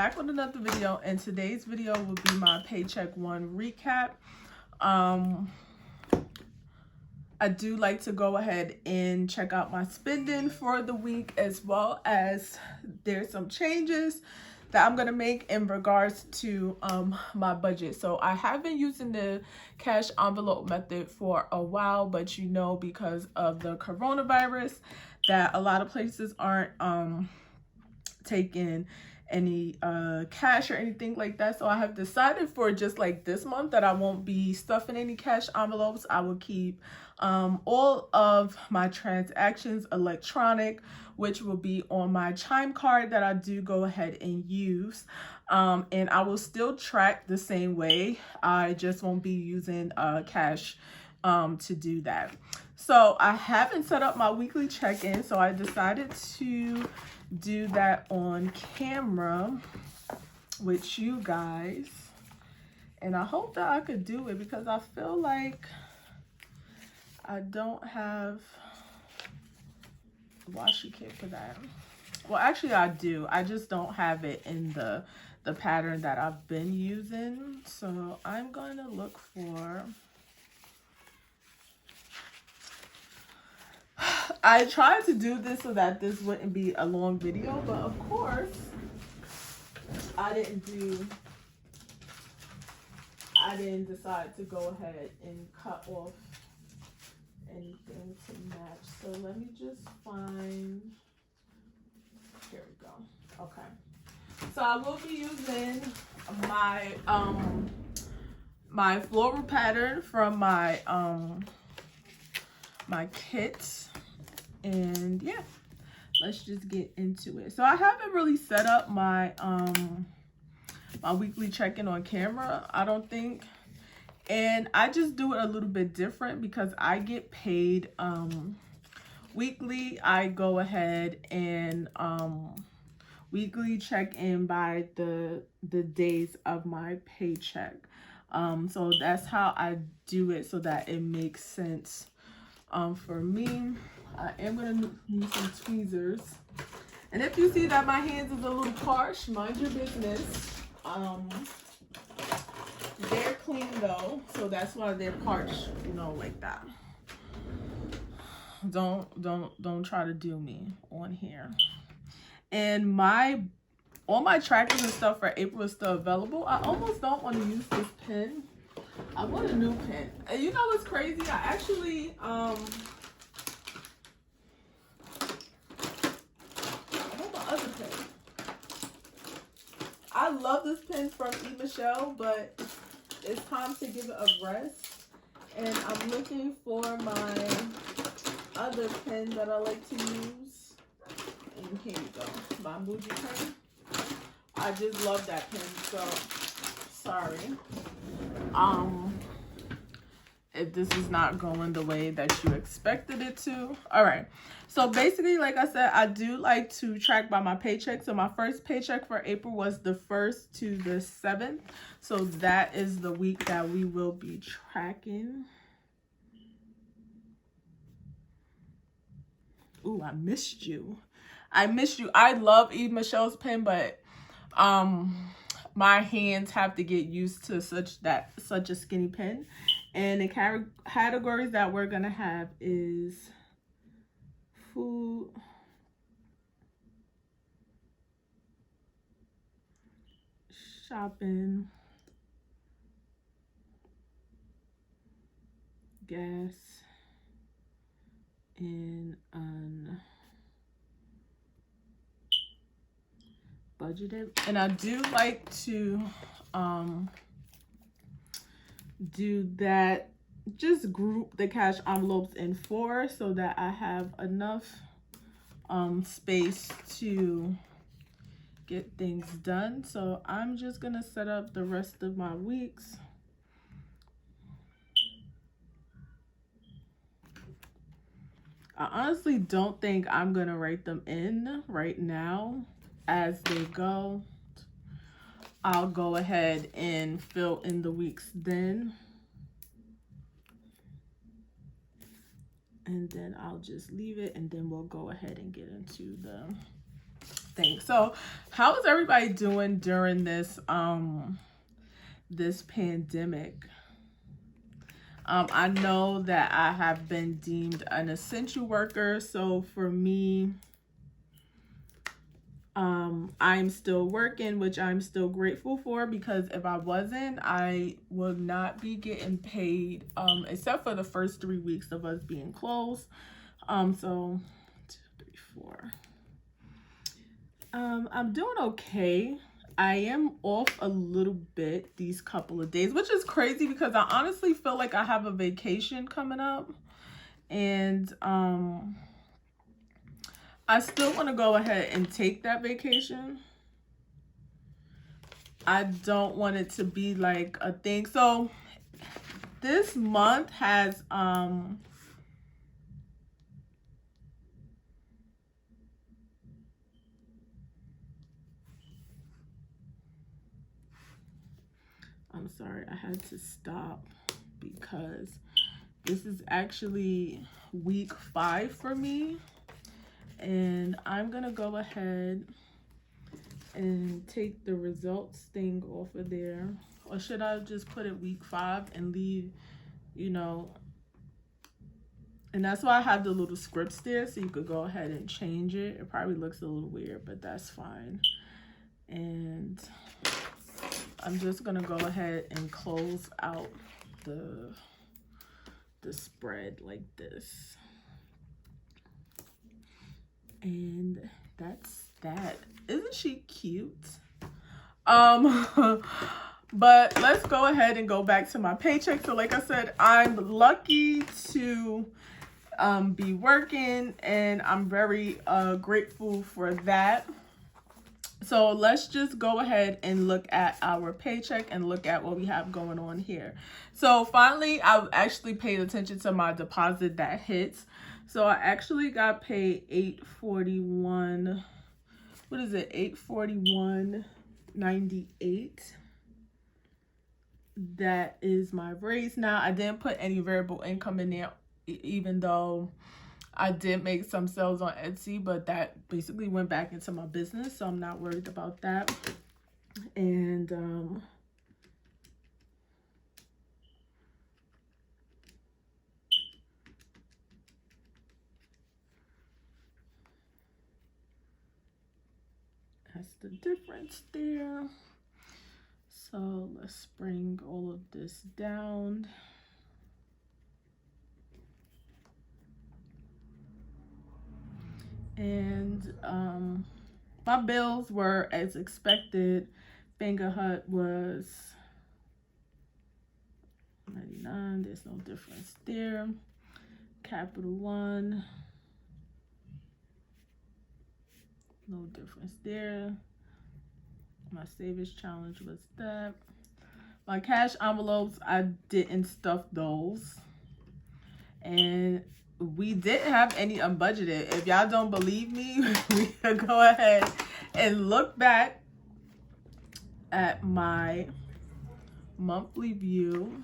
back with another video, and today's video will be my Paycheck 1 recap. I do like to go ahead and check out my spending for the week, as well as there's some changes that I'm gonna make in regards to my budget. So I have been using the cash envelope method for a while, but you know, because of the coronavirus, that a lot of places aren't taking any cash or anything like that. So I have decided for just like this month that I won't be stuffing any cash envelopes. I will keep all of my transactions electronic, which will be on my Chime card that I do go ahead and use. And I will still track the same way. I just won't be using cash to do that. So I haven't set up my weekly check-in, so I decided to do that on camera with you guys. And I hope that I could do it because I feel like I don't have a washi kit for that. Well, actually I do. I just don't have it in the pattern that I've been using. So I'm going to look for... I tried to do this so that this wouldn't be a long video, but of course I didn't decide to go ahead and cut off anything to match. So let me just find, here we go. Okay, so I will be using my my floral pattern from my my kit. And yeah, let's just get into it. So I haven't really set up my my weekly check-in on camera, I don't think. And I just do it a little bit different because I get paid weekly. I go ahead and weekly check in by the days of my paycheck. So that's how I do it, so that it makes sense for me. I am going to need some tweezers. And if you see that my hands is a little harsh, mind your business. They're clean though, so that's why they're parched, you know, like that. Don't try to do me on here. And all my trackers and stuff for April is still available. I almost don't want to use this pen. I want a new pen. And you know what's crazy? I actually I love this pen from Ebates, but it's time to give it a rest. And I'm looking for my other pen that I like to use. And here you go, my Muji pen. I just love that pen, so sorry if this is not going the way that you expected it to. All right, so basically, like I said, I do like to track by my paycheck. So my first paycheck for April was the 1st to the 7th. So that is the week that we will be tracking. Ooh, I missed you. I missed you. I love Eve Michelle's pen, but my hands have to get used to such a skinny pen. And the categories that we're gonna have is food, shopping, gas, and budgeted. And I do like to do that, just group the cash envelopes in 4 so that I have enough space to get things done. So I'm just gonna set up the rest of my weeks. I honestly don't think I'm gonna write them in right now as they go. I'll go ahead and fill in the weeks then. And then I'll just leave it, and then we'll go ahead and get into the thing. So how is everybody doing during this this pandemic? I know that I have been deemed an essential worker, so for me, I'm still working, which I'm still grateful for, because if I wasn't, I would not be getting paid, except for the first 3 weeks of us being closed. So 2, 3, 4. I'm doing okay. I am off a little bit these couple of days, which is crazy because I honestly feel like I have a vacation coming up, and I still want to go ahead and take that vacation. I don't want it to be like a thing. So this month has I'm sorry, I had to stop because this is actually week 5 for me, and I'm gonna go ahead and take the results thing off of there. Or should I just put it week 5 and leave, you know, and that's why I have the little scripts there, so you could go ahead and change it. It probably looks a little weird, but that's fine. And I'm just gonna go ahead and close out the spread like this. And that's that. Isn't she cute? But let's go ahead and go back to my paycheck. So like I said, I'm lucky to be working, and I'm very grateful for that. So let's just go ahead and look at our paycheck and look at what we have going on here. So finally, I actually paid attention to my deposit that hits. So I actually got paid $841. What is it? $841.98. That is my raise. Now, I didn't put any variable income in there, even though I did make some sales on Etsy, but that basically went back into my business, so I'm not worried about that. And that's the difference there. So let's bring all of this down. And my bills were as expected. Finger Hut was $99. There's no difference there. Capital One, no difference there. My savings challenge was that. My cash envelopes, I didn't stuff those. And we didn't have any unbudgeted. If y'all don't believe me, we can go ahead and look back at my monthly view.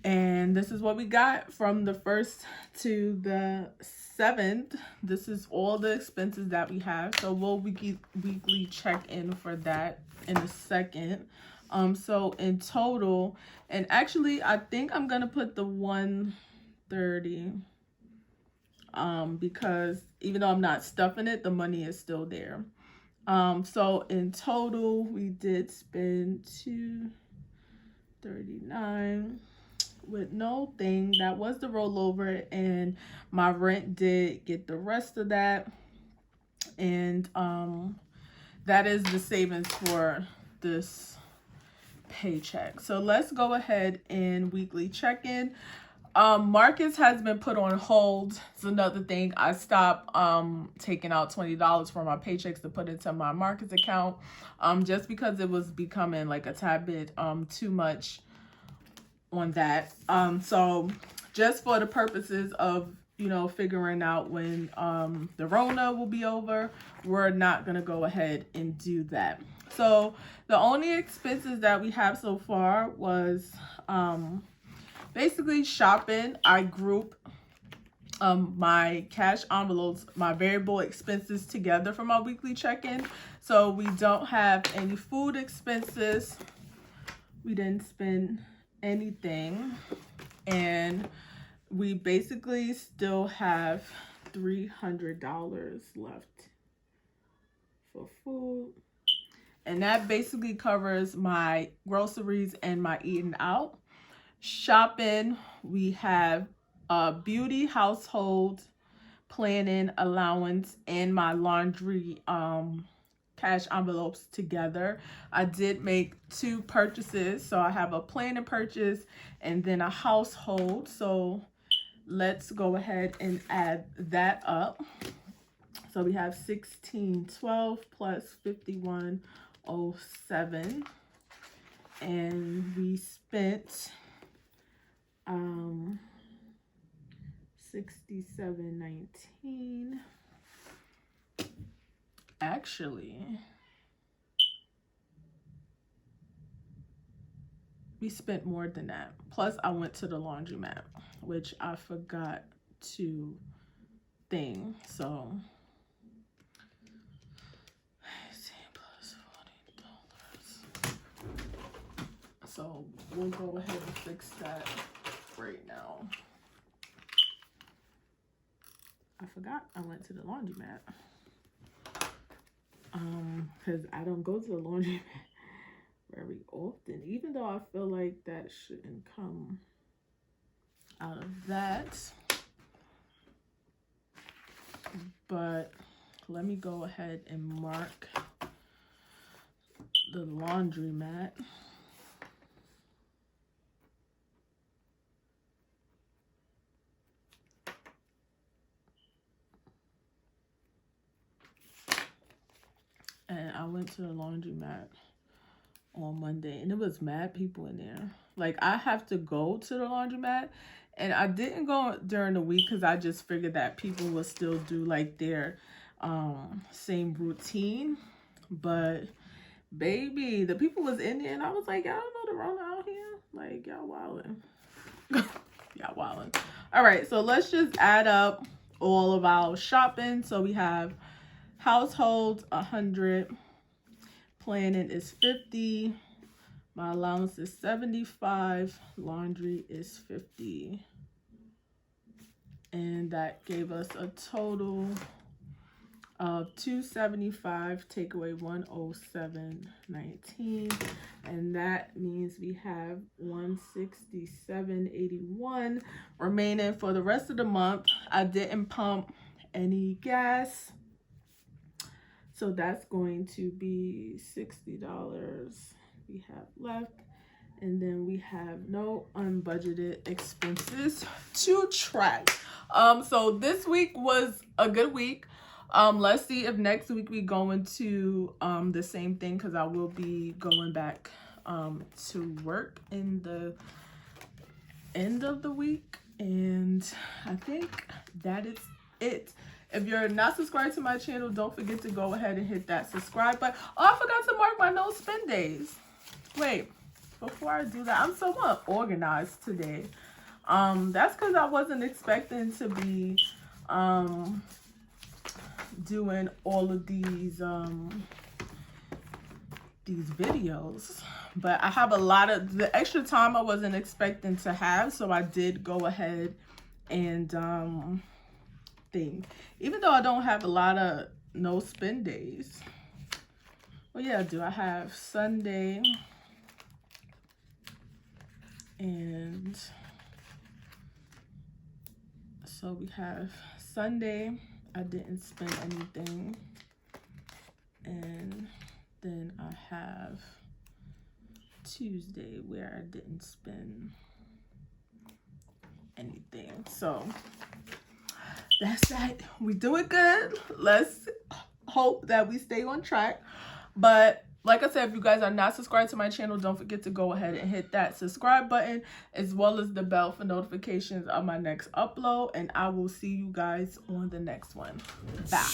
And this is what we got from the 1st to the 7th. This is all the expenses that we have. So we'll weekly check in for that in a second. So in total, and actually I think I'm gonna put the 130, because even though I'm not stuffing it, the money is still there. So in total we did spend $239 with no thing. That was the rollover, and my rent did get the rest of that. And that is the savings for this paycheck. So let's go ahead and weekly check in. Marcus has been put on hold. It's another thing. I stopped taking out $20 from my paychecks to put into my Marcus account, just because it was becoming like a tad bit too much on that. So just for the purposes of, you know, figuring out when the Rona will be over, we're not gonna go ahead and do that. So the only expenses that we have so far was basically shopping. I group my cash envelopes, my variable expenses together for my weekly check-in. So we don't have any food expenses. We didn't spend anything. And we basically still have $300 left for food. And that basically covers my groceries and my eating out. Shopping, we have beauty, household, planning, allowance, and my laundry cash envelopes together. I did make 2 purchases. So I have a planning purchase and then a household. So let's go ahead and add that up. So we have 1612 plus 5107, and we spent 6719. Actually, we spent more than that. Plus I went to the laundromat, which I forgot to thing. So so we'll go ahead and fix that right now. I forgot I went to the laundromat. Because I don't go to the laundromat very often, even though I feel like that shouldn't come out of that. But let me go ahead and mark the laundromat. And I went to the laundromat on Monday, and it was mad people in there. Like, I have to go to the laundromat, and I didn't go during the week because I just figured that people would still do like their same routine. But baby, the people was in there, and I was like, y'all don't know the Rona out here? Like, y'all wildin'. Y'all wildin'. All right, so let's just add up all of our shopping. So we have household 100, planning is 50, my allowance is 75, laundry is 50, and that gave us a total of 275, take away 107.19, and that means we have 167.81 remaining for the rest of the month. I didn't pump any gas, so that's going to be $60 we have left. And then we have no unbudgeted expenses to track. So this week was a good week. Let's see if next week we go into the same thing, because I will be going back to work in the end of the week. And I think that is it. If you're not subscribed to my channel, don't forget to go ahead and hit that subscribe button. Oh, I forgot to mark my no spend days. Wait, before I do that, I'm somewhat organized today. That's because I wasn't expecting to be doing all of these videos. But I have a lot of the extra time I wasn't expecting to have, so I did go ahead and even though I don't have a lot of no spend days. Well, yeah, I do. I have Sunday and so we have Sunday, I didn't spend anything, and then I have Tuesday where I didn't spend anything. So that's that. We doing good. Let's hope that we stay on track. But like I said, if you guys are not subscribed to my channel, don't forget to go ahead and hit that subscribe button, as well as the bell for notifications of my next upload. And I will see you guys on the next one. Bye.